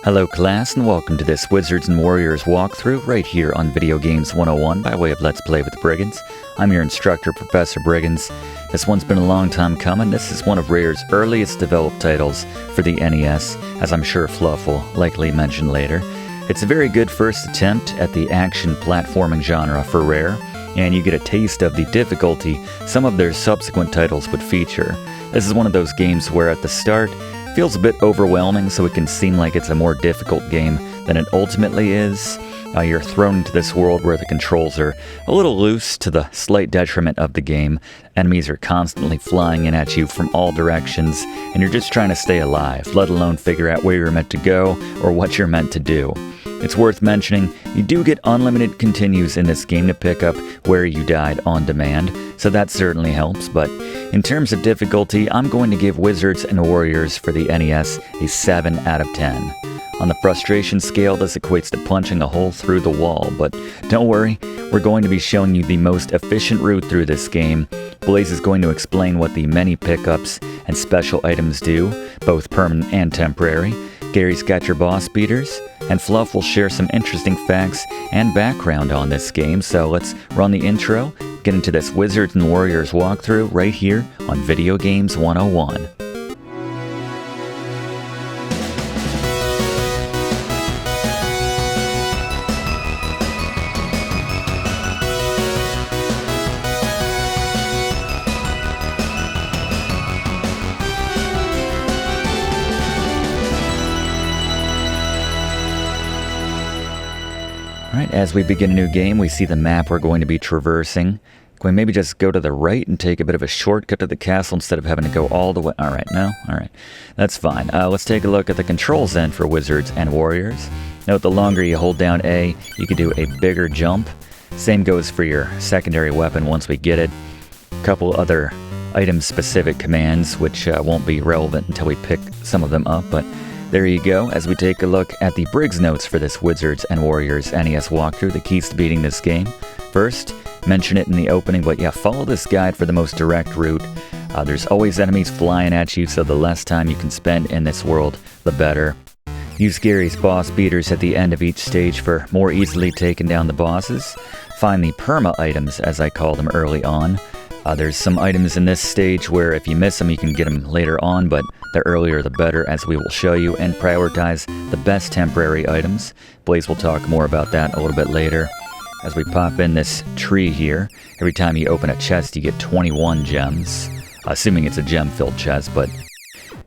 Hello class, and welcome to this Wizards and Warriors walkthrough right here on Video Games 101 by way of Let's Play with Brigands. I'm your instructor, Professor Brigands. This one's been a long time coming. This is one of Rare's earliest developed titles for the NES, as I'm sure Fluff will likely mention later. It's a very good first attempt at the action platforming genre for Rare, and you get a taste of the difficulty some of their subsequent titles would feature. This is one of those games where at the start, feels a bit overwhelming, so it can seem like it's a more difficult game than it ultimately is. You're thrown into this world where the controls are a little loose to the slight detriment of the game. Enemies are constantly flying in at you from all directions, and you're just trying to stay alive, let alone figure out where you're meant to go or what you're meant to do. It's worth mentioning, you do get unlimited continues in this game to pick up where you died on demand, so that certainly helps, but in terms of difficulty, I'm going to give Wizards and Warriors for the NES a 7 out of 10. On the frustration scale, this equates to punching a hole through the wall, but don't worry, we're going to be showing you the most efficient route through this game. Blaze is going to explain what the many pickups and special items do, both permanent and temporary. Gary's got your boss beaters, and Fluff will share some interesting facts and background on this game, so let's run the intro, get into this Wizards and Warriors walkthrough right here on Video Games 101. Alright, as we begin a new game, we see the map we're going to be traversing. Can we maybe just go to the right and take a bit of a shortcut to the castle instead of having to go all the way? Alright, no? Alright, that's fine. Let's take a look at the controls then for Wizards and Warriors. Note the longer you hold down A, you can do a bigger jump. Same goes for your secondary weapon once we get it. A couple other item-specific commands, which won't be relevant until we pick some of them up, but there you go, as we take a look at the Briggs notes for this Wizards and Warriors NES walkthrough, the keys to beating this game. First, mention it in the opening, but yeah, follow this guide for the most direct route. There's always enemies flying at you, so the less time you can spend in this world, the better. Use Gary's boss beaters at the end of each stage for more easily taking down the bosses. Find the perma items, as I call them, early on. There's some items in this stage where if you miss them, you can get them later on, but the earlier the better, as we will show you, and prioritize the best temporary items. Blaze will talk more about that a little bit later. As we pop in this tree here, every time you open a chest, you get 21 gems, assuming it's a gem-filled chest, but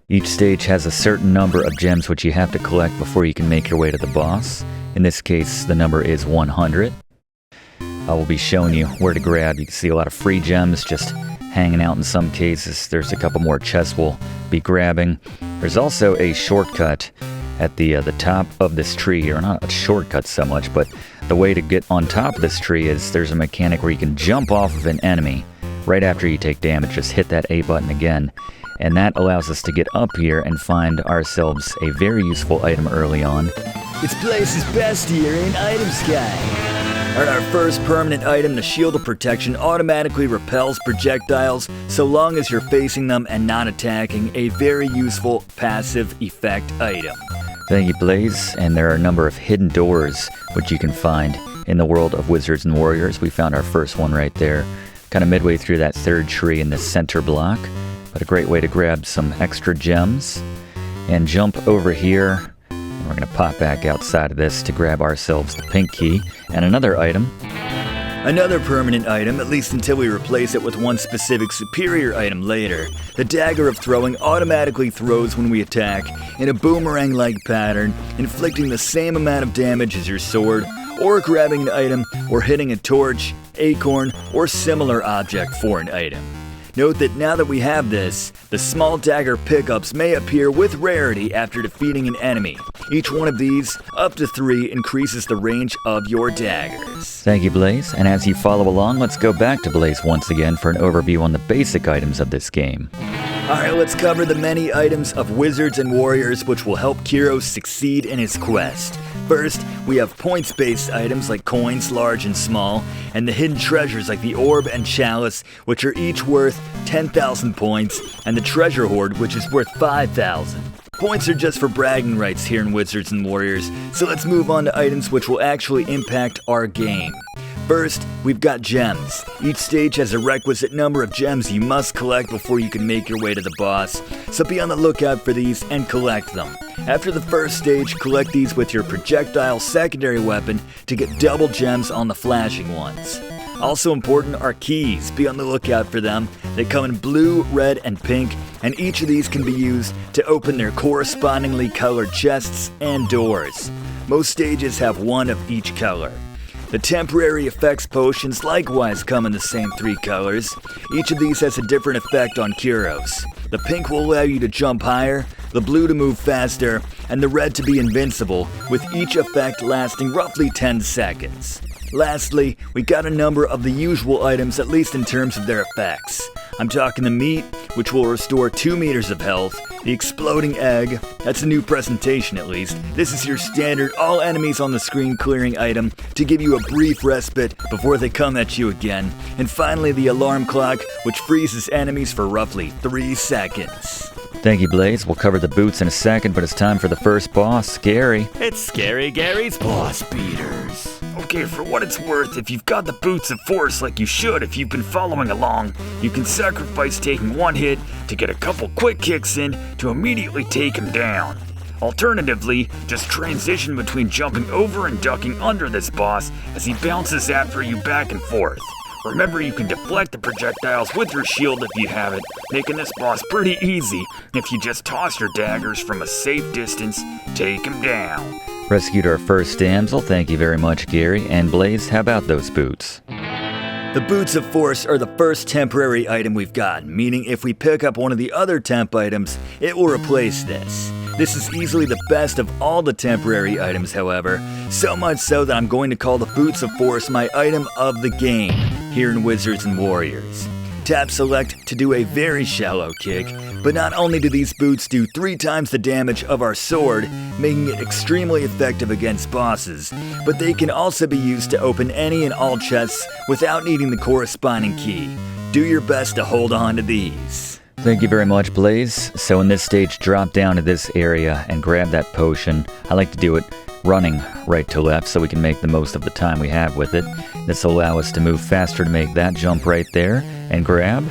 each stage has a certain number of gems which you have to collect before you can make your way to the boss. In this case, the number is 100. I will be showing you where to grab. You can see a lot of free gems just hanging out in some cases. There's a couple more chests we'll be grabbing. There's also a shortcut at the top of this tree here. Not a shortcut so much, but the way to get on top of this tree is there's a mechanic where you can jump off of an enemy right after you take damage. Just hit that A button again. And that allows us to get up here and find ourselves a very useful item early on. It's Blaze's best here in Item Sky. Our first permanent item, the Shield of Protection, automatically repels projectiles so long as you're facing them and not attacking. A very useful passive effect item. Thank you, Blaze. And there are a number of hidden doors which you can find in the world of Wizards and Warriors. We found our first one right there, kind of midway through that third tree in the center block. But a great way to grab some extra gems and jump over here. We're going to pop back outside of this to grab ourselves the pink key and another item. Another permanent item, at least until we replace it with one specific superior item later. The Dagger of Throwing automatically throws when we attack in a boomerang-like pattern, inflicting the same amount of damage as your sword, or grabbing an item or hitting a torch, acorn, or similar object for an item. Note that now that we have this, the small dagger pickups may appear with rarity after defeating an enemy. Each one of these, up to 3, increases the range of your daggers. Thank you, Blaze. And as you follow along, let's go back to Blaze once again for an overview on the basic items of this game. Alright, let's cover the many items of Wizards and Warriors which will help Kyros succeed in his quest. First, we have points-based items like coins, large and small, and the hidden treasures like the orb and chalice, which are each worth 10,000 points, and the treasure hoard, which is worth 5,000. Points are just for bragging rights here in Wizards and Warriors, so let's move on to items which will actually impact our game. First, we've got gems. Each stage has a requisite number of gems you must collect before you can make your way to the boss, so be on the lookout for these and collect them. After the first stage, collect these with your projectile secondary weapon to get double gems on the flashing ones. Also important are keys. Be on the lookout for them. They come in blue, red, and pink, and each of these can be used to open their correspondingly colored chests and doors. Most stages have one of each color. The temporary effects potions likewise come in the same 3 colors. Each of these has a different effect on Kuros. The pink will allow you to jump higher, the blue to move faster, and the red to be invincible, with each effect lasting roughly 10 seconds. Lastly, we got a number of the usual items, at least in terms of their effects. I'm talking the meat, which will restore 2 meters of health, the exploding egg, that's a new presentation at least. This is your standard all enemies on the screen clearing item to give you a brief respite before they come at you again. And finally the alarm clock, which freezes enemies for roughly 3 seconds. Thank you, Blaze. We'll cover the boots in a second, but it's time for the first boss, Gary. It's Scary Gary's Boss Beaters. Okay, for what it's worth, if you've got the boots of force like you should if you've been following along, you can sacrifice taking 1 hit to get a couple quick kicks in to immediately take him down. Alternatively, just transition between jumping over and ducking under this boss as he bounces after you back and forth. Remember, you can deflect the projectiles with your shield if you have it, making this boss pretty easy. If you just toss your daggers from a safe distance, take him down. Rescued our first damsel. Thank you very much, Gary. And Blaze, how about those boots? The Boots of Force are the first temporary item we've got, meaning if we pick up one of the other temp items, it will replace this. This is easily the best of all the temporary items, however, so much so that I'm going to call the Boots of Force my item of the game here in Wizards and Warriors. Tap select to do a very shallow kick, but not only do these boots do 3 times the damage of our sword, making it extremely effective against bosses, but they can also be used to open any and all chests without needing the corresponding key. Do your best to hold on to these. Thank you very much, Blaze. So in this stage, drop down to this area and grab that potion. I like to do it running right to left so we can make the most of the time we have with it. This will allow us to move faster to make that jump right there and grab.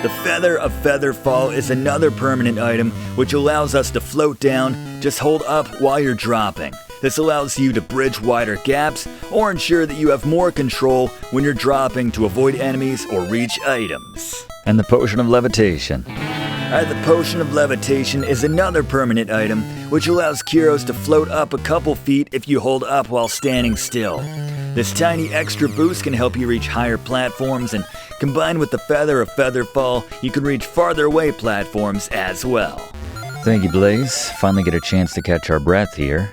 The Feather of Featherfall is another permanent item which allows us to float down, just hold up while you're dropping. This allows you to bridge wider gaps or ensure that you have more control when you're dropping to avoid enemies or reach items. And the Potion of Levitation. The Potion of Levitation is another permanent item which allows Kuros to float up a couple feet if you hold up while standing still. This tiny extra boost can help you reach higher platforms, and combined with the Feather of Featherfall, you can reach farther away platforms as well. Thank you, Blaze. Finally get a chance to catch our breath here.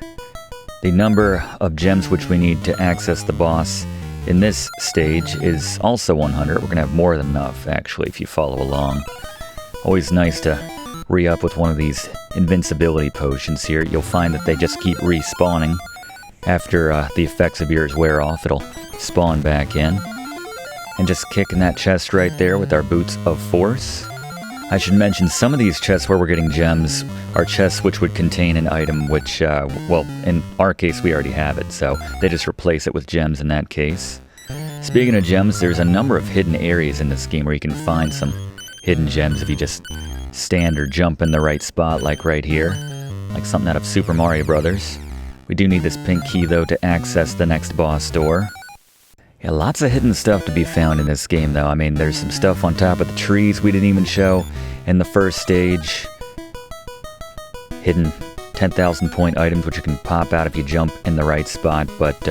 The number of gems which we need to access the boss in this stage is also 100. We're going to have more than enough, actually, if you follow along. Always nice to re-up with one of these invincibility potions here. You'll find that they just keep respawning. After the effects of yours wear off, it'll spawn back in. And just kicking that chest right there with our Boots of Force. I should mention some of these chests where we're getting gems are chests which would contain an item which, well, in our case we already have it, so they just replace it with gems in that case. Speaking of gems, there's a number of hidden areas in this game where you can find some hidden gems if you just stand or jump in the right spot, like right here. Like something out of Super Mario Brothers. We do need this pink key though to access the next boss door. Yeah, lots of hidden stuff to be found in this game though. I mean, there's some stuff on top of the trees we didn't even show in the first stage. Hidden 10,000 point items which you can pop out if you jump in the right spot. But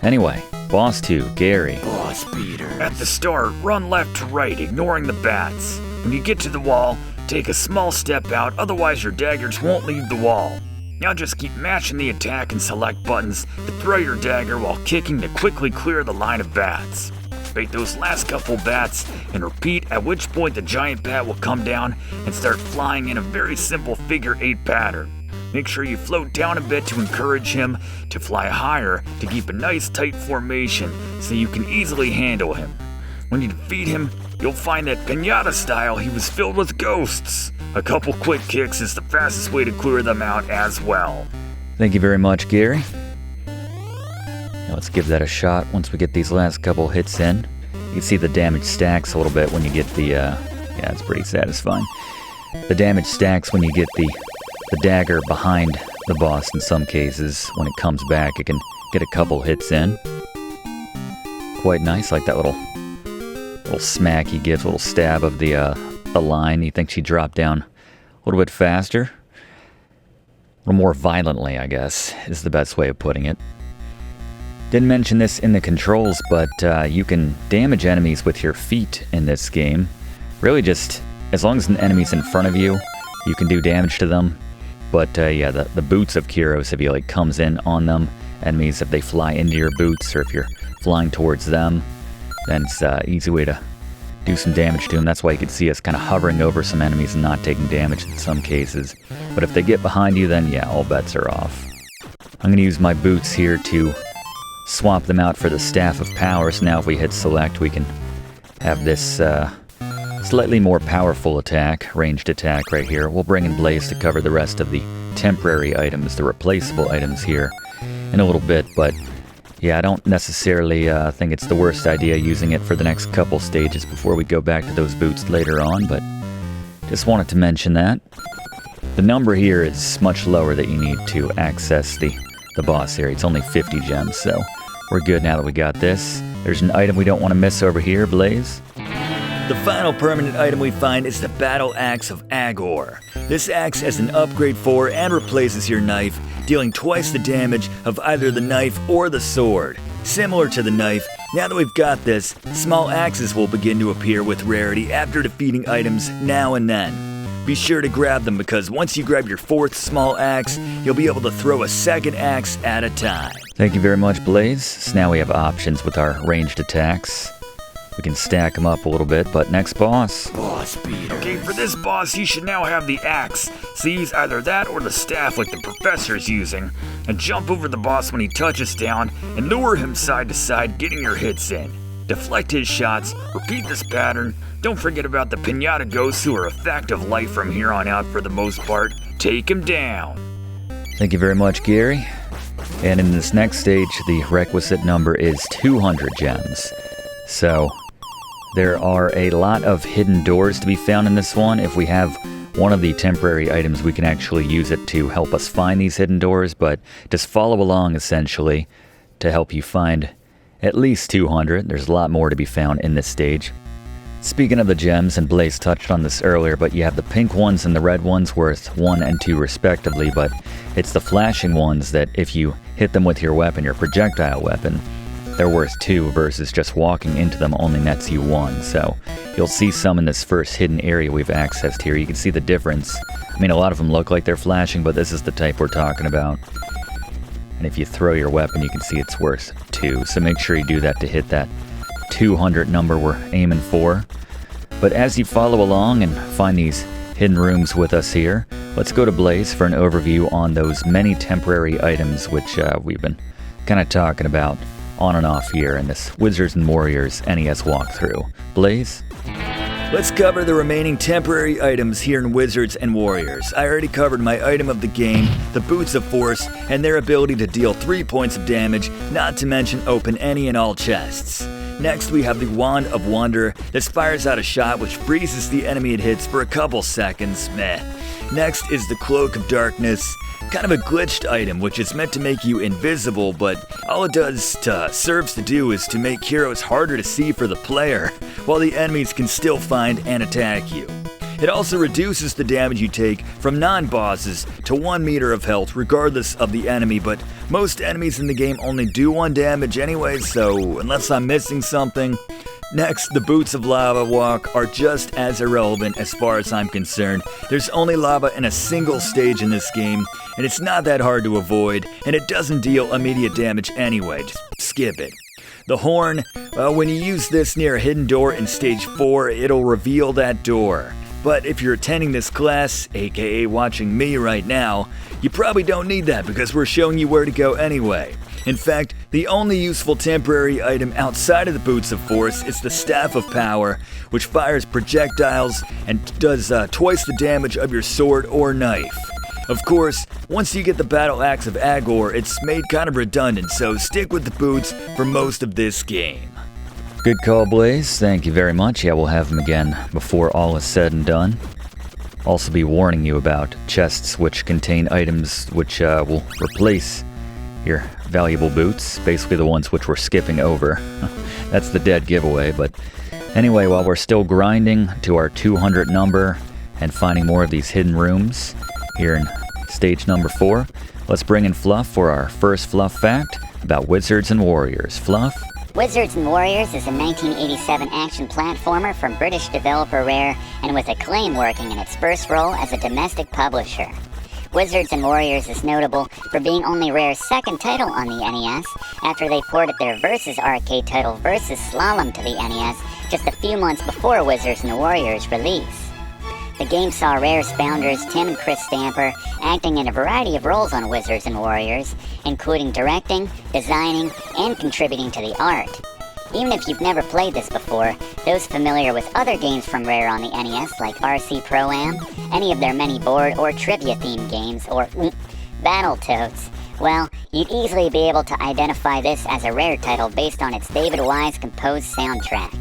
anyway, boss 2, Gary. Boss Beater. At the start, run left to right, ignoring the bats. When you get to the wall, take a small step out, otherwise your daggers won't leave the wall. Now just keep mashing the attack and select buttons to throw your dagger while kicking to quickly clear the line of bats. Bait those last couple bats and repeat, at which point the giant bat will come down and start flying in a very simple figure 8 pattern. Make sure you float down a bit to encourage him to fly higher to keep a nice tight formation so you can easily handle him. When you defeat him, you'll find that Pinata style he was filled with ghosts. A couple quick kicks is the fastest way to clear them out as well. Thank you very much, Gary. Now let's give that a shot once we get these last couple hits in. You can see the damage stacks a little bit when you get the, yeah, it's pretty satisfying. The damage stacks when you get the dagger behind the boss in some cases. When it comes back, it can get a couple hits in. Quite nice, like that little smack he gives, a little stab of the line. You think she'd drop down a little bit faster? A little more violently, I guess, is the best way of putting it. Didn't mention this in the controls, but you can damage enemies with your feet in this game. Really just, as long as an enemy's in front of you, you can do damage to them. But yeah, the boots of Kyros, if he like comes in on them, enemies, if they fly into your boots, or if you're flying towards them, then it's an easy way to do some damage to them. That's why you can see us kind of hovering over some enemies and not taking damage in some cases. But if they get behind you, then yeah, all bets are off. I'm going to use my boots here to swap them out for the Staff of Power. So now if we hit select, we can have this slightly more powerful attack, ranged attack right here. We'll bring in Blaze to cover the rest of the temporary items, the replaceable items here in a little bit, but yeah, I don't necessarily think it's the worst idea using it for the next couple stages before we go back to those boots later on, but just wanted to mention that. The number here is much lower that you need to access the boss area. It's only 50 gems, so we're good now that we got this. There's an item we don't want to miss over here, Blaze. The final permanent item we find is the Battle Axe of Agor. This axe has an upgrade for and replaces your knife, dealing twice the damage of either the knife or the sword. Similar to the knife, now that we've got this, small axes will begin to appear with rarity after defeating items now and then. Be sure to grab them because once you grab your fourth small axe, you'll be able to throw a second axe at a time. Thank you very much, Blaze. So now we have options with our ranged attacks. We can stack them up a little bit, but next boss. Boss beater. Okay, for this boss, you should now have the axe, so use either that or the staff like the professor's using, and jump over the boss when he touches down, and lure him side to side, getting your hits in. Deflect his shots, repeat this pattern, don't forget about the pinata ghosts who are a fact of life from here on out for the most part. Take him down. Thank you very much, Gary. And in this next stage, the requisite number is 200 gems. So there are a lot of hidden doors to be found in this one. If we have one of the temporary items, we can actually use it to help us find these hidden doors, but just follow along essentially to help you find at least 200. There's a lot more to be found in this stage. Speaking of the gems, and Blaze touched on this earlier, but you have the pink ones and the red ones worth 1 and 2 respectively, but it's the flashing ones that if you hit them with your weapon, your projectile weapon, they're worth 2 versus just walking into them only nets you 1. So you'll see some in this first hidden area we've accessed here. You can see the difference. I mean, a lot of them look like they're flashing, but this is the type we're talking about. And if you throw your weapon, you can see it's worth 2. So make sure you do that to hit that 200 number we're aiming for. But as you follow along and find these hidden rooms with us here, let's go to Blaze for an overview on those many temporary items which we've been kind of talking about on and off here in this Wizards and Warriors NES walkthrough. Blaze? Let's cover the remaining temporary items here in Wizards and Warriors. I already covered my item of the game, the Boots of Force, and their ability to deal 3 points of damage, not to mention open any and all chests. Next, we have the Wand of Wonder. This fires out a shot which freezes the enemy it hits for a couple seconds. Meh. Next is the Cloak of Darkness. Kind of a glitched item, which is meant to make you invisible, but all it serves to do is to make heroes harder to see for the player, while the enemies can still find and attack you. It also reduces the damage you take from non-bosses to 1 meter of health regardless of the enemy, but most enemies in the game only do 1 damage anyway, so unless I'm missing something. Next, the Boots of Lava Walk are just as irrelevant as far as I'm concerned. There's only lava in a single stage in this game, and it's not that hard to avoid, and it doesn't deal immediate damage anyway, just skip it. The Horn, when you use this near a hidden door in stage 4, it'll reveal that door. But if you're attending this class, aka watching me right now, you probably don't need that because we're showing you where to go anyway. In fact, the only useful temporary item outside of the Boots of Force is the Staff of Power, which fires projectiles and does twice the damage of your sword or knife. Of course, once you get the Battle Axe of Agor, it's made kind of redundant, so stick with the boots for most of this game. Good call, Blaze. Thank you very much. Yeah, we'll have them again before all is said and done. Also be warning you about chests which contain items which will replace your valuable boots, basically the ones which we're skipping over. That's the dead giveaway, but anyway, while we're still grinding to our 200 number and finding more of these hidden rooms here in stage number 4, let's bring in Fluff for our first Fluff fact about Wizards and Warriors. Fluff? Wizards and Warriors is a 1987 action platformer from British developer Rare, and with acclaim working in its first role as a domestic publisher. Wizards and Warriors is notable for being only Rare's second title on the NES, after they ported their Versus arcade title Versus Slalom to the NES just a few months before Wizards and Warriors' release. The game saw Rare's founders Tim and Chris Stamper acting in a variety of roles on Wizards and Warriors, including directing, designing, and contributing to the art. Even if you've never played this before, those familiar with other games from Rare on the NES like RC Pro-Am, any of their many board or trivia-themed games, or Battletoads, well, you'd easily be able to identify this as a Rare title based on its David Wise composed soundtrack.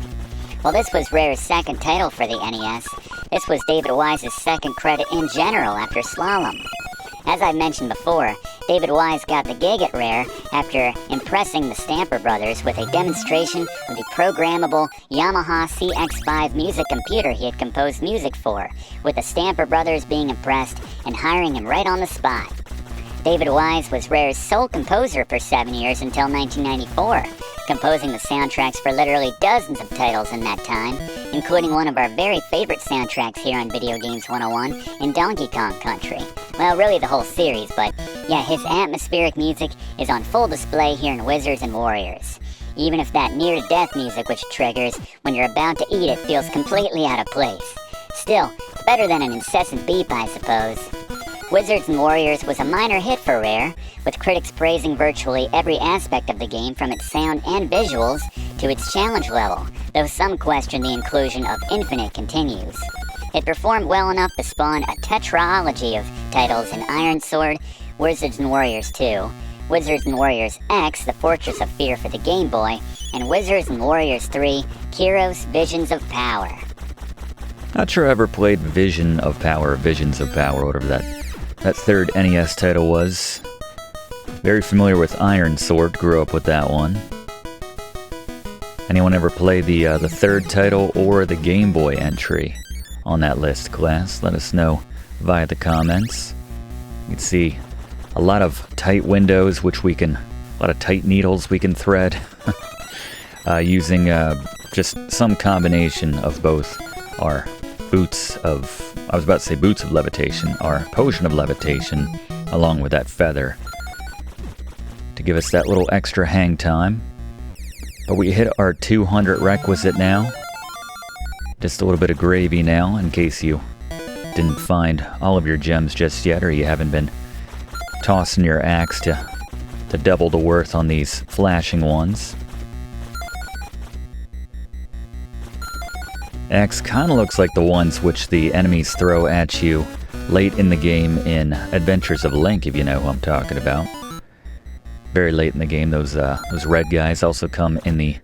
While this was Rare's second title for the NES, this was David Wise's second credit in general after Slalom. As I mentioned before, David Wise got the gig at Rare after impressing the Stamper brothers with a demonstration of the programmable Yamaha CX-5 music computer he had composed music for, with the Stamper brothers being impressed and hiring him right on the spot. David Wise was Rare's sole composer for 7 years until 1994, composing the soundtracks for literally dozens of titles in that time, including one of our very favorite soundtracks here on Video Games 101 in Donkey Kong Country. Well, really the whole series, but yeah, his atmospheric music is on full display here in Wizards and Warriors. Even if that near-death music which triggers when you're about to eat it feels completely out of place. Still, it's better than an incessant beep, I suppose. Wizards and Warriors was a minor hit for Rare, with critics praising virtually every aspect of the game from its sound and visuals to its challenge level, though some question the inclusion of Infinite Continues. It performed well enough to spawn a tetralogy of titles in Iron Sword, Wizards and Warriors 2, Wizards and Warriors X, The Fortress of Fear for the Game Boy, and Wizards and Warriors 3, Kyros Visions of Power. Not sure I ever played Visions of Power, whatever that third NES title was. Very familiar with Iron Sword, grew up with that one. Anyone ever play the third title or the Game Boy entry on that list, class? Let us know via the comments. You can see a lot of tight windows, a lot of tight needles we can thread using just some combination of both our Boots of Levitation, our Potion of Levitation, along with that feather, to give us that little extra hang time. But we hit our 200 requisite now. Just a little bit of gravy now, in case you didn't find all of your gems just yet, or you haven't been tossing your axe to double the worth on these flashing ones. Axe kind of looks like the ones which the enemies throw at you late in the game in Adventures of Link, if you know who I'm talking about. Very late in the game, those red guys also come in the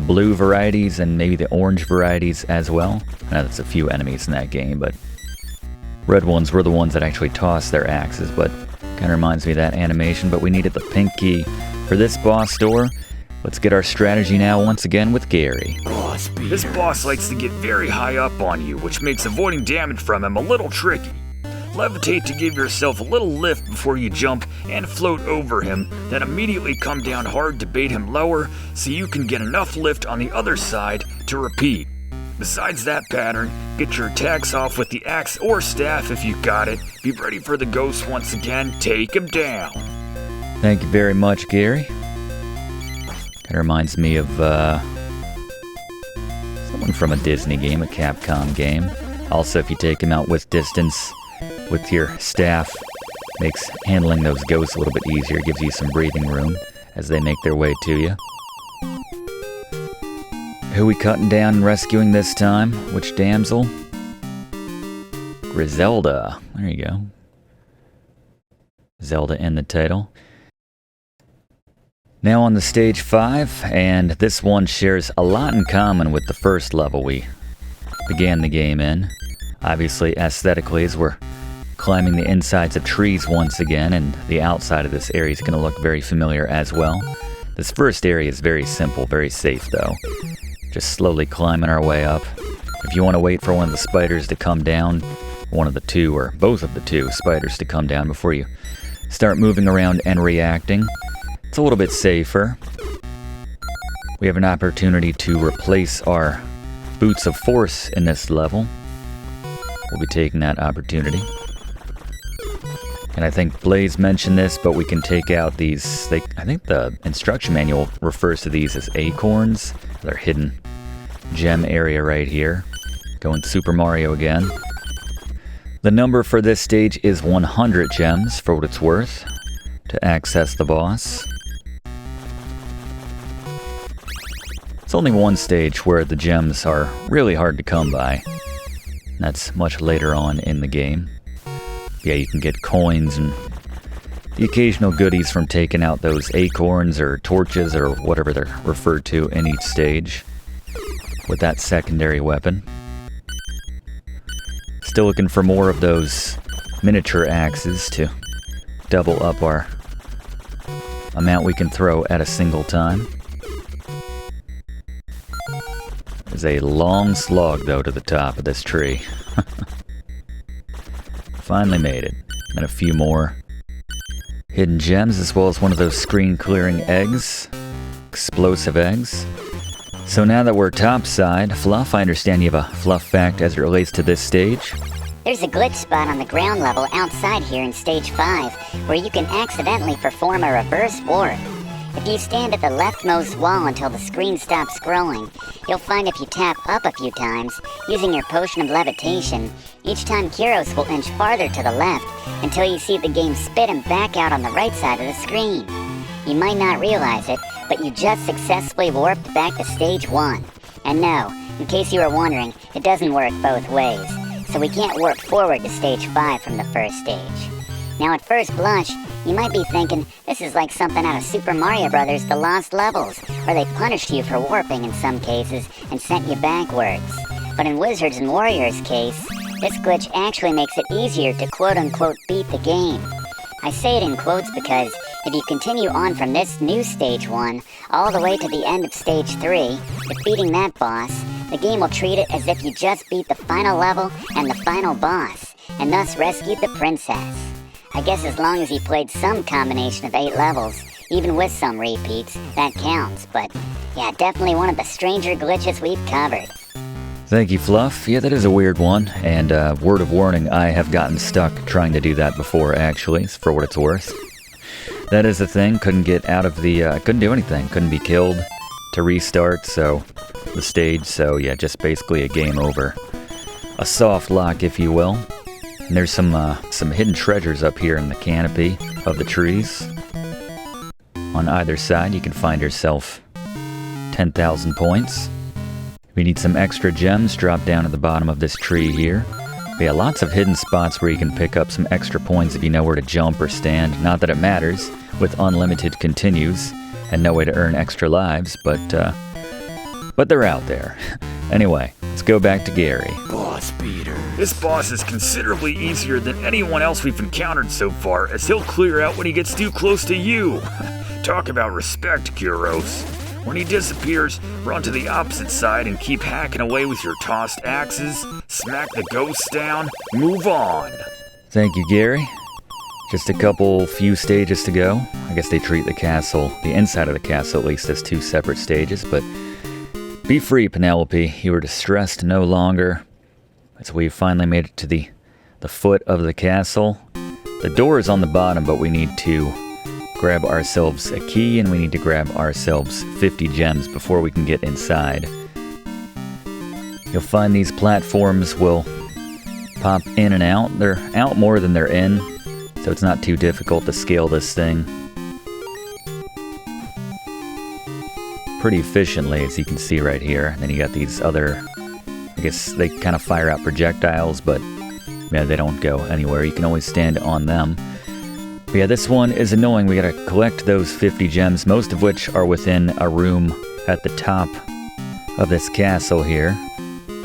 blue varieties and maybe the orange varieties as well. I know that's a few enemies in that game, but red ones were the ones that actually tossed their axes, but kind of reminds me of that animation. But we needed the pink key for this boss door. Let's get our strategy now once again with Gary. This boss likes to get very high up on you, which makes avoiding damage from him a little tricky. Levitate to give yourself a little lift before you jump and float over him, then immediately come down hard to bait him lower so you can get enough lift on the other side to repeat. Besides that pattern, get your attacks off with the axe or staff if you got it. Be ready for the ghost once again. Take him down. Thank you very much, Gary. That reminds me of someone from a Disney game, a Capcom game. Also, if you take him out with distance with your staff, Makes handling those ghosts a little bit easier, gives you some breathing room as they make their way to you. Who we cutting down and rescuing this time? Which damsel? Griselda. There you go. Zelda in the title. Now on the stage 5, and this one shares a lot in common with the first level we began the game in. Obviously, aesthetically, as we're climbing the insides of trees once again, and the outside of this area is going to look very familiar as well. This first area is very simple, very safe though. Just slowly climbing our way up. If you want to wait for one of the spiders to come down, one of the two, or both of the two spiders to come down before you start moving around and reacting, it's a little bit safer. We have an opportunity to replace our boots of force in this level. We'll be taking that opportunity. And I think Blaze mentioned this, but we can take out these, I think the instruction manual refers to these as acorns. They're hidden gem area right here. Going Super Mario again. The number for this stage is 100 gems, for what it's worth, to access the boss. It's only one stage where the gems are really hard to come by. That's much later on in the game. Yeah, you can get coins and the occasional goodies from taking out those acorns or torches or whatever they're referred to in each stage with that secondary weapon. Still looking for more of those miniature axes to double up our amount we can throw at a single time. There's a long slog, though, to the top of this tree. Finally made it. And a few more hidden gems, as well as one of those screen-clearing eggs. Explosive eggs. So now that we're topside, Fluff, I understand you have a Fluff fact as it relates to this stage. There's a glitch spot on the ground level outside here in Stage 5 where you can accidentally perform a reverse warp. If you stand at the leftmost wall until the screen stops scrolling, you'll find if you tap up a few times, using your potion of levitation, each time Kyros will inch farther to the left until you see the game spit him back out on the right side of the screen. You might not realize it, but you just successfully warped back to Stage 1. And no, in case you were wondering, it doesn't work both ways, so we can't warp forward to Stage 5 from the first stage. Now at first blush, you might be thinking this is like something out of Super Mario Bros. The Lost Levels, where they punished you for warping in some cases and sent you backwards. But in Wizards and Warriors' case, this glitch actually makes it easier to quote-unquote beat the game. I say it in quotes because if you continue on from this new Stage 1 all the way to the end of Stage 3, defeating that boss, the game will treat it as if you just beat the final level and the final boss, and thus rescued the princess. I guess as long as you played some combination of 8 levels, even with some repeats, that counts, but yeah, definitely one of the stranger glitches we've covered. Thank you, Fluff. Yeah, that is a weird one, and word of warning, I have gotten stuck trying to do that before, actually, for what it's worth. That is the thing, couldn't get out of the, couldn't do anything, couldn't be killed to restart, the stage, so yeah, just basically a game over. A soft lock, if you will. And there's some hidden treasures up here in the canopy of the trees. On either side, you can find yourself 10,000 points. We need some extra gems, drop down at the bottom of this tree here. But yeah, lots of hidden spots where you can pick up some extra points if you know where to jump or stand. Not that it matters, with unlimited continues and no way to earn extra lives, but they're out there. Anyway, let's go back to Gary. Boss beater. This boss is considerably easier than anyone else we've encountered so far, as he'll clear out when he gets too close to you. Talk about respect, Kyros. When he disappears, run to the opposite side and keep hacking away with your tossed axes, smack the ghosts down, move on. Thank you, Gary. Just a few stages to go. I guess they treat the castle, the inside of the castle at least, as 2 separate stages, but be free, Penelope. You are distressed no longer. As we finally made it to the foot of the castle. The door is on the bottom, but we need to grab ourselves a key, and we need to grab ourselves 50 gems before we can get inside. You'll find these platforms will pop in and out. They're out more than they're in. so it's not too difficult to scale this thing pretty efficiently, as you can see right here. And then you got these other, I guess they kind of fire out projectiles, but yeah, they don't go anywhere. You can always stand on them. But yeah, this one is annoying. We gotta collect those 50 gems, most of which are within a room at the top of this castle here.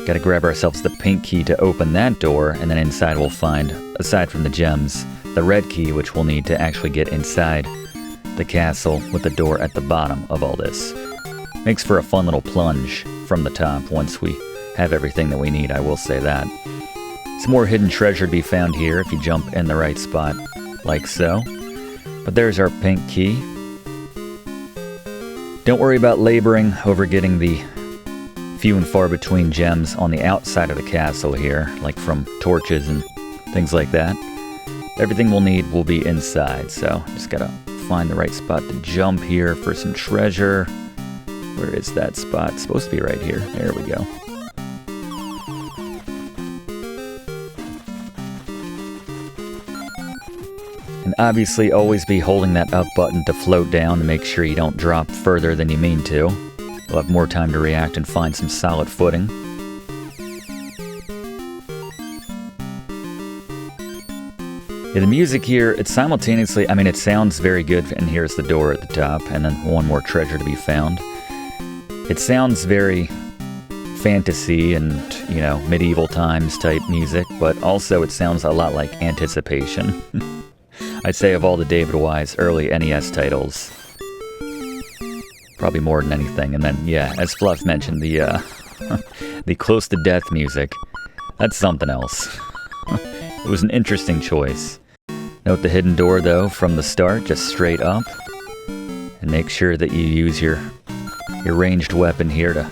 Gotta grab ourselves the pink key to open that door, and then inside we'll find, aside from the gems, the red key, which we'll need to actually get inside the castle with the door at the bottom of all this. Makes for a fun little plunge from the top once we have everything that we need, I will say that. Some more hidden treasure to be found here if you jump in the right spot, like so. But there's our pink key. Don't worry about laboring over getting the few and far between gems on the outside of the castle here, like from torches and things like that. Everything we'll need will be inside, so just gotta find the right spot to jump here for some treasure. Where is that spot? It's supposed to be right here. There we go. And obviously always be holding that up button to float down to make sure you don't drop further than you mean to. We'll have more time to react and find some solid footing. Yeah, the music here, it's simultaneously, I mean, it sounds very good, and here's the door at the top, and then one more treasure to be found. It sounds very fantasy and, you know, medieval times type music, but also it sounds a lot like Anticipation. I'd say of all the David Wise early NES titles, probably more than anything. And then, yeah, as Fluff mentioned, the the close to death music, that's something else. It was an interesting choice. Note the hidden door, though, from the start, just straight up. And make sure that you use your ranged weapon here to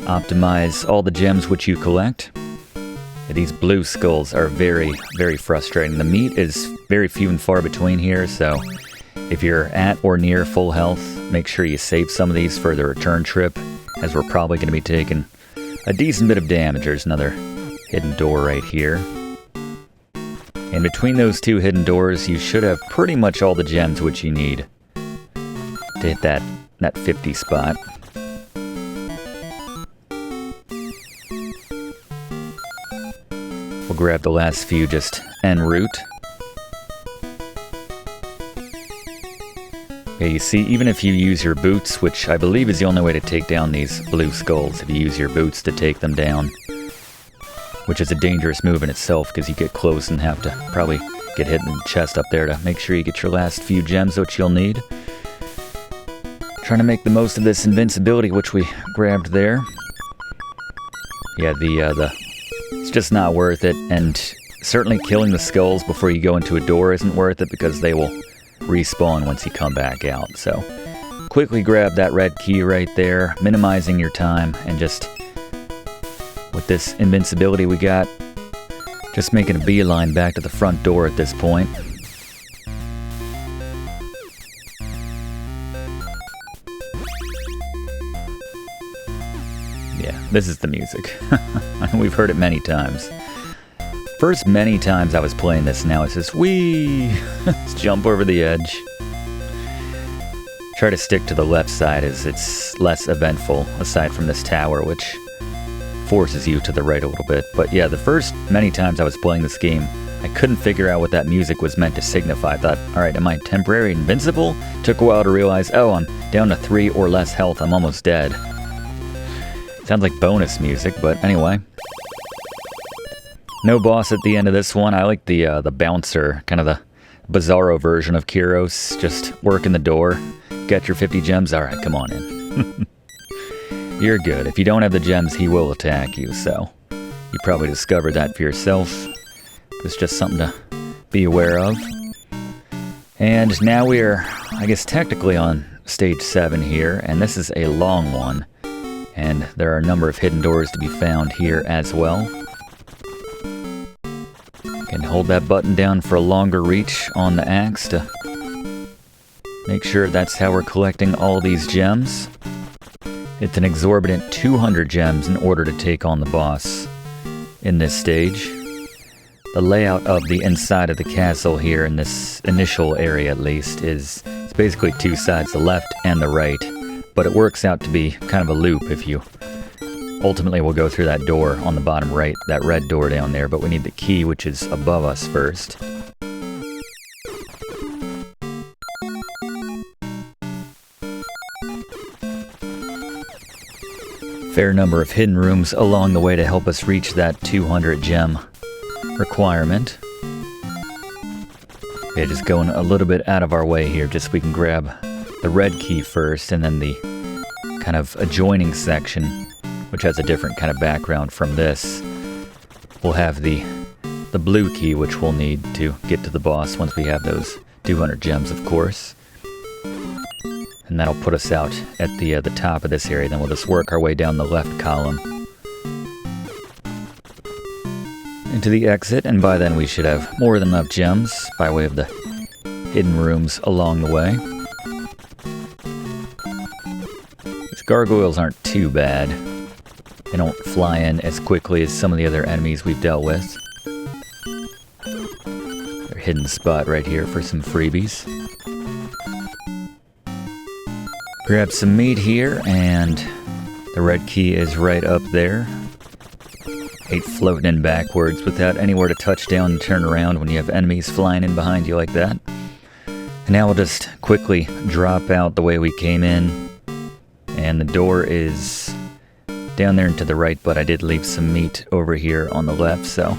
optimize all the gems which you collect. These blue skulls are very, very frustrating. The meat is very few and far between here, so if you're at or near full health, make sure you save some of these for the return trip, as we're probably going to be taking a decent bit of damage. There's another hidden door right here. And between those two hidden doors, you should have pretty much all the gems which you need to hit that 50 spot. We'll grab the last few just en route. Yeah, you see, even if you use your boots, which I believe is the only way to take down these blue skulls, if you use your boots to take them down, which is a dangerous move in itself because you get close and have to probably get hit in the chest up there to make sure you get your last few gems, which you'll need. Trying to make the most of this invincibility, which we grabbed there. Yeah, it's just not worth it, and certainly killing the skulls before you go into a door isn't worth it because they will respawn once you come back out. So quickly grab that red key right there, minimizing your time, and just with this invincibility we got, just making a beeline back to the front door at this point. Yeah, this is the music. We've heard it many times. First many times I was playing this, now it's just whee! Let's jump over the edge. Try to stick to the left side as it's less eventful, aside from this tower, which forces you to the right a little bit. But yeah, the first many times I was playing this game, I couldn't figure out what that music was meant to signify. I thought, alright, am I temporary invincible? Took a while to realize, oh, I'm down to 3 or less health, I'm almost dead. Sounds like bonus music, but anyway. No boss at the end of this one. I like the bouncer, kind of the bizarro version of Kyros, just working the door. Got your 50 gems? Alright, come on in. You're good. If you don't have the gems, he will attack you, so you probably discovered that for yourself. It's just something to be aware of. And now we're, I guess, technically on stage 7 here, and this is a long one. And there are a number of hidden doors to be found here as well. Can hold that button down for a longer reach on the axe to make sure that's how we're collecting all these gems. It's an exorbitant 200 gems in order to take on the boss in this stage. the layout of the inside of the castle here in this initial area at least is it's basically two sides, the left and the right, but it works out to be kind of a loop if you ultimately will go through that door on the bottom right, that red door down there, but we need the key which is above us first. Fair number of hidden rooms along the way to help us reach that 200 gem requirement. Okay, just going a little bit out of our way here, just so we can grab the red key first, and then the kind of adjoining section, which has a different kind of background from this. We'll have the blue key, which we'll need to get to the boss once we have those 200 gems, of course. And that'll put us out at the top of this area. Then we'll just work our way down the left column into the exit, and by then we should have more than enough gems by way of the hidden rooms along the way. These gargoyles aren't too bad. They don't fly in as quickly as some of the other enemies we've dealt with. Their hidden spot right here for some freebies. Grab some meat here, and the red key is right up there. Hate floating in backwards without anywhere to touch down and turn around when you have enemies flying in behind you like that. And now we'll just quickly drop out the way we came in. And the door is down there and to the right, but I did leave some meat over here on the left, so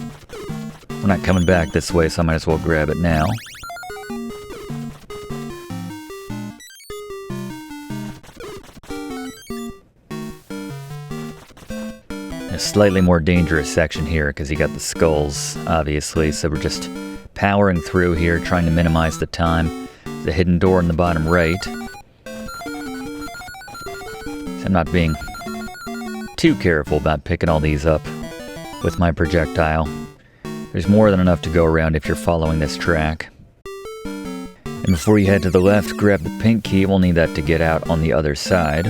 we're not coming back this way, so I might as well grab it now. A slightly more dangerous section here because you got the skulls, obviously, so we're just powering through here, trying to minimize the time. The hidden door in the bottom right. So I'm not being too careful about picking all these up with my projectile. There's more than enough to go around if you're following this track. And before you head to the left, grab the pink key. We'll need that to get out on the other side.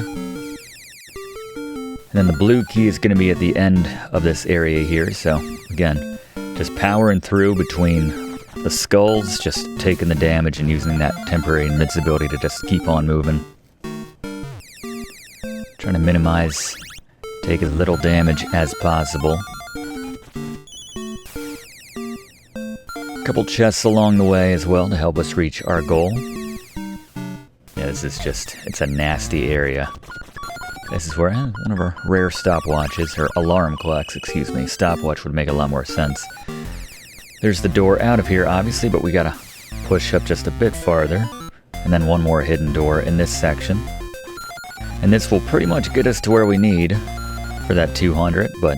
And then the blue key is going to be at the end of this area here. So again, just powering through between the skulls, just taking the damage and using that temporary invincibility to just keep on moving. Trying to minimize, take as little damage as possible. Couple chests along the way as well to help us reach our goal. Yeah, this is just, it's a nasty area. This is where one of our rare stopwatches, or alarm clocks, excuse me, stopwatch would make a lot more sense. There's the door out of here, obviously, but we gotta push up just a bit farther. And then one more hidden door in this section. And this will pretty much get us to where we need for that 200, but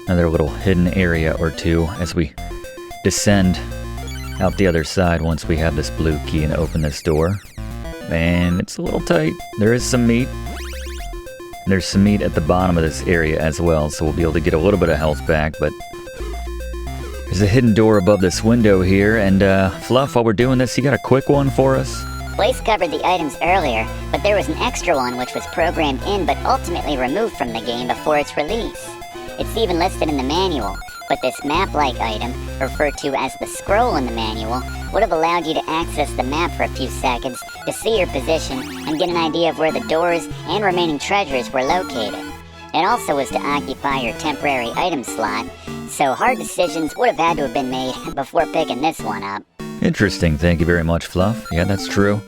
another little hidden area or two as we descend out the other side once we have this blue key and open this door. And it's a little tight. There is some meat. There's some meat at the bottom of this area as well, so we'll be able to get a little bit of health back, but there's a hidden door above this window here, and Fluff, while we're doing this, you got a quick one for us? Blaze covered the items earlier, but there was an extra one which was programmed in but ultimately removed from the game before its release. It's even listed in the manual, but this map-like item, referred to as the scroll in the manual, would have allowed you to access the map for a few seconds to see your position and get an idea of where the doors and remaining treasures were located. It also was to occupy your temporary item slot, so hard decisions would have had to have been made before picking this one up. Interesting, thank you very much, Fluff. Yeah, that's true.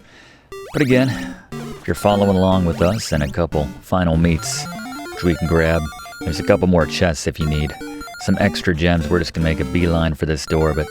But again, if you're following along with us and a couple final meats, which we can grab, there's a couple more chests if you need some extra gems. We're just gonna make a beeline for this door, but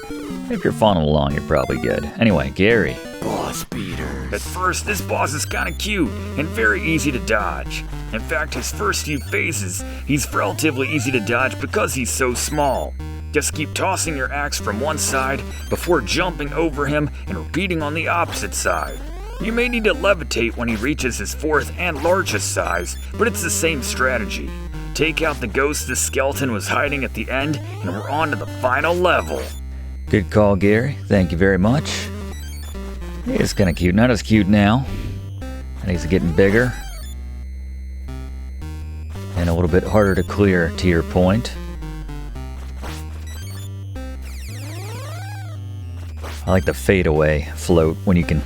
if you're following along, you're probably good. Anyway, Gary. Boss beaters. At first, this boss is kinda cute and very easy to dodge. In fact, his first few phases, he's relatively easy to dodge because he's so small. Just keep tossing your axe from one side before jumping over him and repeating on the opposite side. You may need to levitate when he reaches his fourth and largest size, but it's the same strategy. Take out the ghost this skeleton was hiding at the end, and we're on to the final level. Good call, Gary. Thank you very much. He is kind of cute. Not as cute now. And he's getting bigger. And a little bit harder to clear, to your point. I like the fadeaway float when you can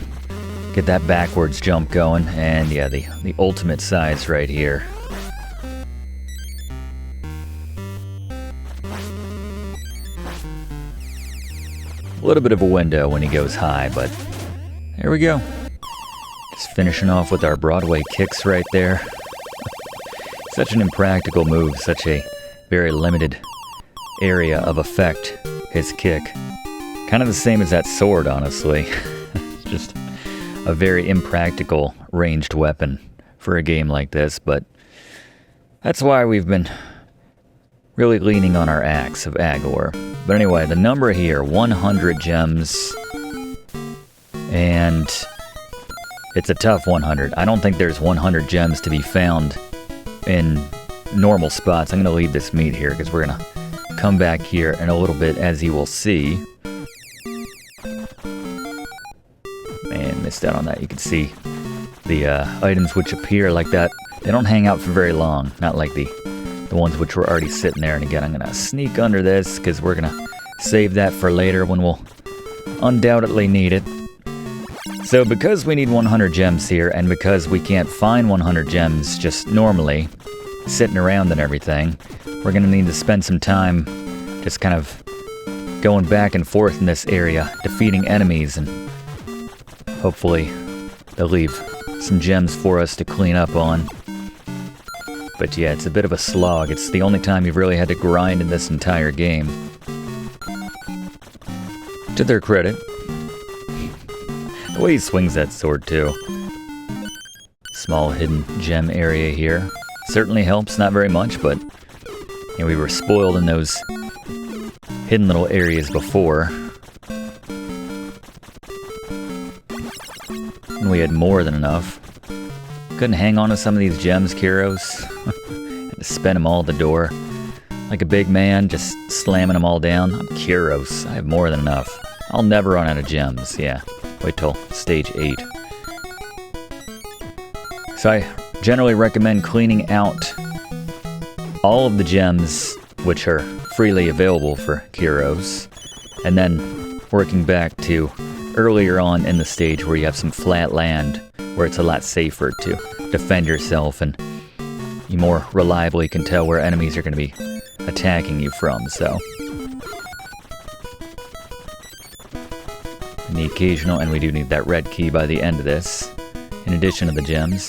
get that backwards jump going. And yeah, the ultimate size right here. A little bit of a window when he goes high, but there we go. Just finishing off with our Broadway kicks right there. Such an impractical move, such a very limited area of effect, his kick. Kind of the same as that sword, honestly. Just a very impractical ranged weapon for a game like this, but that's why we've been really leaning on our Axe of Agor. But anyway, the number here, 100 gems, and it's a tough 100. I don't think there's 100 gems to be found in normal spots. I'm going to leave this meat here because we're going to come back here in a little bit, as you will see. Man, missed out on that. You can see the items which appear like that. They don't hang out for very long, not like the ones which were already sitting there. And again, I'm going to sneak under this because we're going to save that for later when we'll undoubtedly need it. So because we need 100 gems here, and because we can't find 100 gems just normally, sitting around and everything, we're going to need to spend some time just kind of going back and forth in this area, defeating enemies, and hopefully they'll leave some gems for us to clean up on. But yeah, it's a bit of a slog. It's the only time you've really had to grind in this entire game. To their credit. The way he swings that sword, too. Small hidden gem area here. Certainly helps, not very much, but you know, we were spoiled in those hidden little areas before. And we had more than enough. Couldn't hang on to some of these gems, Kyros. Had to spend them all at the door. Like a big man, just slamming them all down. I'm Kyros. I have more than enough. I'll never run out of gems, yeah. Wait till stage 8. So I generally recommend cleaning out all of the gems which are freely available for Kyros, and then working back to earlier on in the stage where you have some flat land where it's a lot safer to defend yourself, and you more reliably can tell where enemies are going to be attacking you from, so. And the occasional, and we do need that red key by the end of this, in addition to the gems.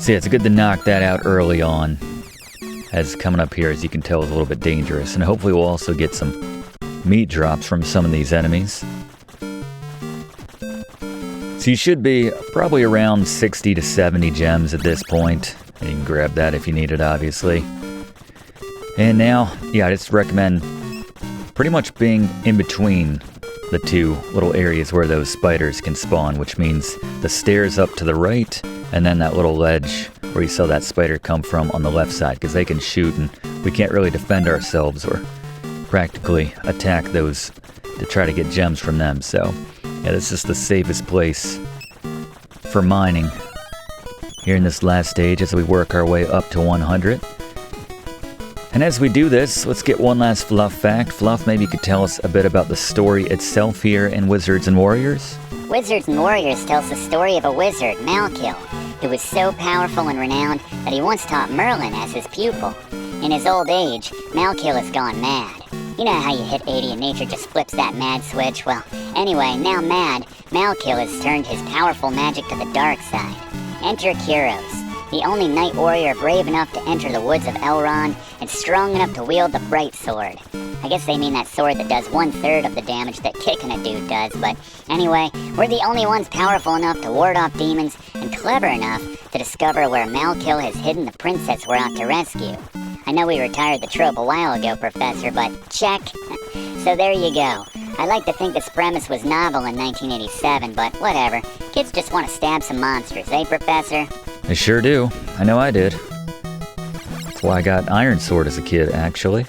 So yeah, it's good to knock that out early on, as coming up here, as you can tell, is a little bit dangerous, and hopefully we'll also get some meat drops from some of these enemies. So you should be probably around 60 to 70 gems at this point. And you can grab that if you need it, obviously. And now, yeah, I just recommend pretty much being in between the two little areas where those spiders can spawn, which means the stairs up to the right, and then that little ledge where you saw that spider come from on the left side, because they can shoot, and we can't really defend ourselves or practically attack those to try to get gems from them, so. Yeah, this is the safest place for mining here in this last stage as we work our way up to 100. And as we do this, let's get one last Fluff fact. Fluff, maybe you could tell us a bit about the story itself here in Wizards and Warriors? Wizards and Warriors tells the story of a wizard, Malkil, who was so powerful and renowned that he once taught Merlin as his pupil. In his old age, Malkil has gone mad. You know how you hit 80 and nature just flips that mad switch? Well, anyway, now mad, Malkil has turned his powerful magic to the dark side. Enter Kyros, the only knight warrior brave enough to enter the woods of Elrond and strong enough to wield the bright sword. I guess they mean that sword that does 1/3 of the damage that kicking a dude does, but anyway, we're the only ones powerful enough to ward off demons and clever enough to discover where Malkil has hidden the princess we're out to rescue. I know we retired the trope a while ago, Professor, but check. So there you go. I like to think this premise was novel in 1987, but whatever. Kids just want to stab some monsters, eh, Professor? I sure do. I know I did. That's why I got Iron Sword as a kid, actually.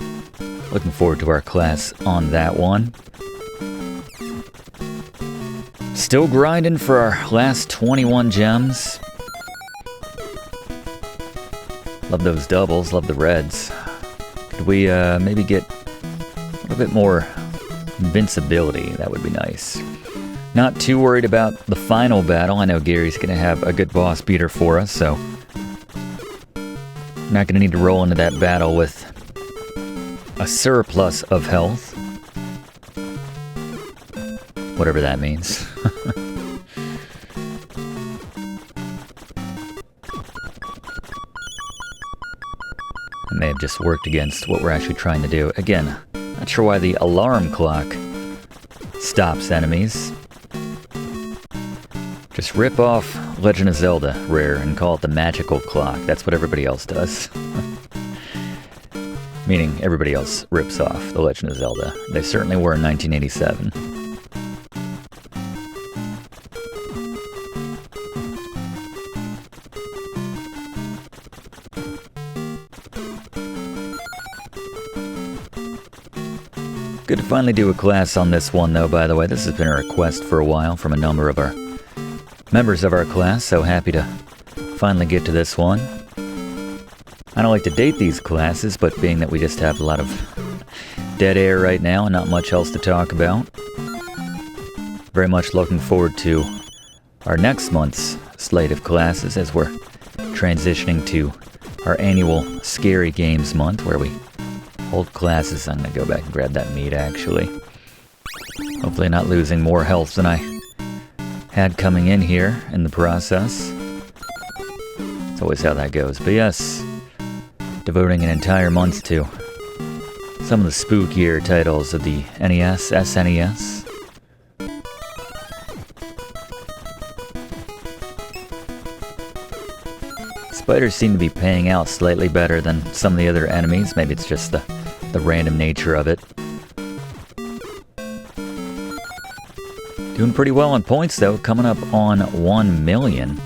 Looking forward to our class on that one. Still grinding for our last 21 gems. Love those doubles, love the reds. Could we maybe get a little bit more Invincibility, that would be nice. Not too worried about the final battle. I know Gary's going to have a good boss beater for us, so I'm not going to need to roll into that battle with a surplus of health. Whatever that means. It may have just worked against what we're actually trying to do. Again, not sure why the alarm clock stops enemies. Just rip off Legend of Zelda Rare and call it the magical clock. That's what everybody else does. Meaning everybody else rips off the Legend of Zelda. They certainly were in 1987. Good to finally do a class on this one, though, by the way. This has been a request for a while from a number of our members of our class, so happy to finally get to this one. I don't like to date these classes, but being that we just have a lot of dead air right now and not much else to talk about, very much looking forward to our next month's slate of classes as we're transitioning to our annual Scary Games month, where we hold classes. I'm gonna go back and grab that meat, actually. Hopefully not losing more health than I had coming in here in the process. It's always how that goes. But yes, devoting an entire month to some of the spookier titles of the NES, SNES. Spiders seem to be paying out slightly better than some of the other enemies. Maybe it's just the random nature of it. Doing pretty well on points, though, coming up on 1 million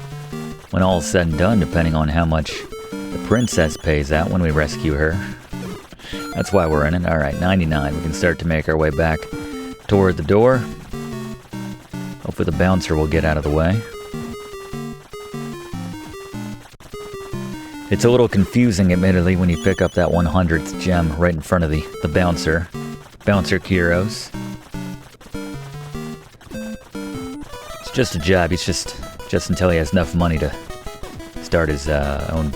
when all is said and done, depending on how much the princess pays out when we rescue her. That's why we're in it. Alright, 99. We can start to make our way back toward the door. Hopefully the bouncer will get out of the way. It's a little confusing, admittedly, when you pick up that 100th gem right in front of the bouncer. Bouncer Kyros. It's just a job. He's just until he has enough money to start his own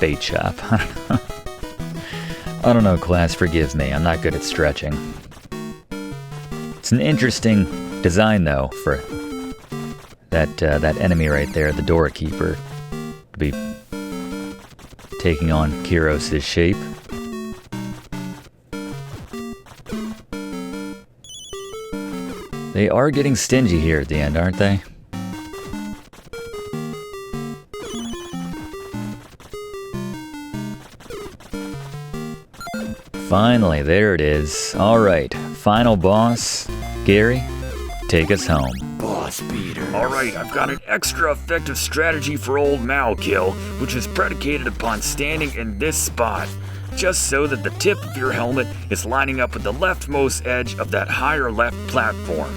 bait shop. I don't know, class, forgive me. I'm not good at stretching. It's an interesting design, though, for that enemy right there, the doorkeeper, to be taking on Kyros' shape. They are getting stingy here at the end, aren't they? Finally, there it is. Alright, final boss. Gary, take us home. Boss beater. Alright, I've got an extra effective strategy for old Malkil, which is predicated upon standing in this spot, just so that the tip of your helmet is lining up with the leftmost edge of that higher left platform.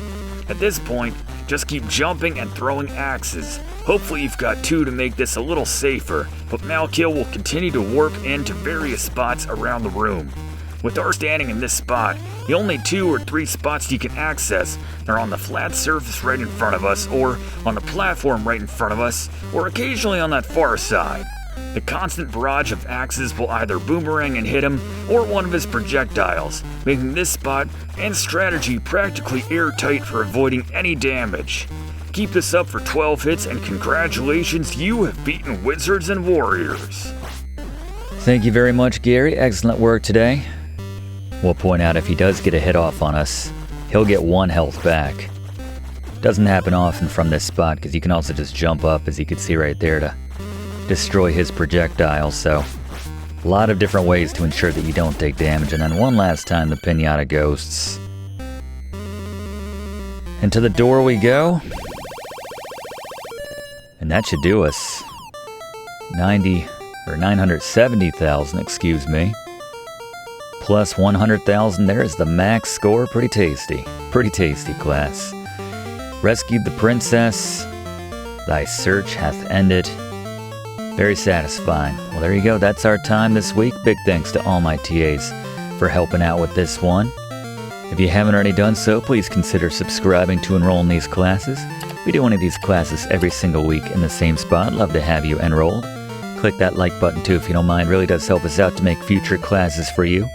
At this point, just keep jumping and throwing axes. Hopefully you've got 2 to make this a little safer, but Malkil will continue to warp into various spots around the room. With our standing in this spot, the only 2 or 3 spots you can access are on the flat surface right in front of us, or on the platform right in front of us, or occasionally on that far side. The constant barrage of axes will either boomerang and hit him, or one of his projectiles, making this spot and strategy practically airtight for avoiding any damage. Keep this up for 12 hits, and congratulations, you have beaten Wizards and Warriors. Thank you very much, Gary. Excellent work today. We'll point out if he does get a hit off on us, he'll get 1 health back. Doesn't happen often from this spot, because you can also just jump up, as you can see right there, to destroy his projectile. So a lot of different ways to ensure that you don't take damage. And then one last time, the pinata ghosts. And to the door we go. And that should do us. 970,000, excuse me. Plus 100,000, there's the max score. Pretty tasty, class. Rescued the princess. Thy search hath ended. Very satisfying. Well, there you go. That's our time this week. Big thanks to all my TAs for helping out with this one. If you haven't already done so, please consider subscribing to enroll in these classes. We do one of these classes every single week in the same spot. Love to have you enrolled. Click that like button too if you don't mind. Really does help us out to make future classes for you.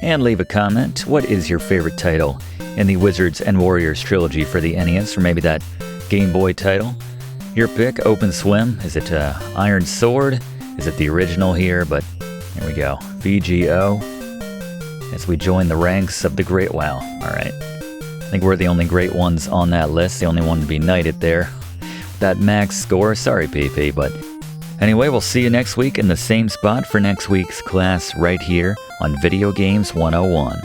And leave a comment. What is your favorite title in the Wizards and Warriors trilogy for the NES, or maybe that Game Boy title? Your pick, Open Swim. Is it Iron Sword? Is it the original here? But here we go. VGO. As we join the ranks of the great WoW. Alright. I think we're the only great ones on that list. The only one to be knighted there. That max score. Sorry, PP, but... Anyway, we'll see you next week in the same spot for next week's class right here on Video Games 101.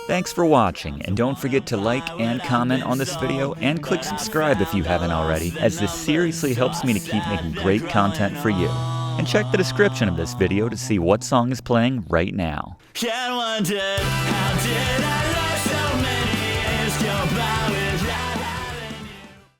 Thanks for watching, and don't forget to like and comment on this video, and click subscribe if you haven't already, as this seriously helps me to keep making great content for you. And check the description of this video to see what song is playing right now. Can't wonder how did I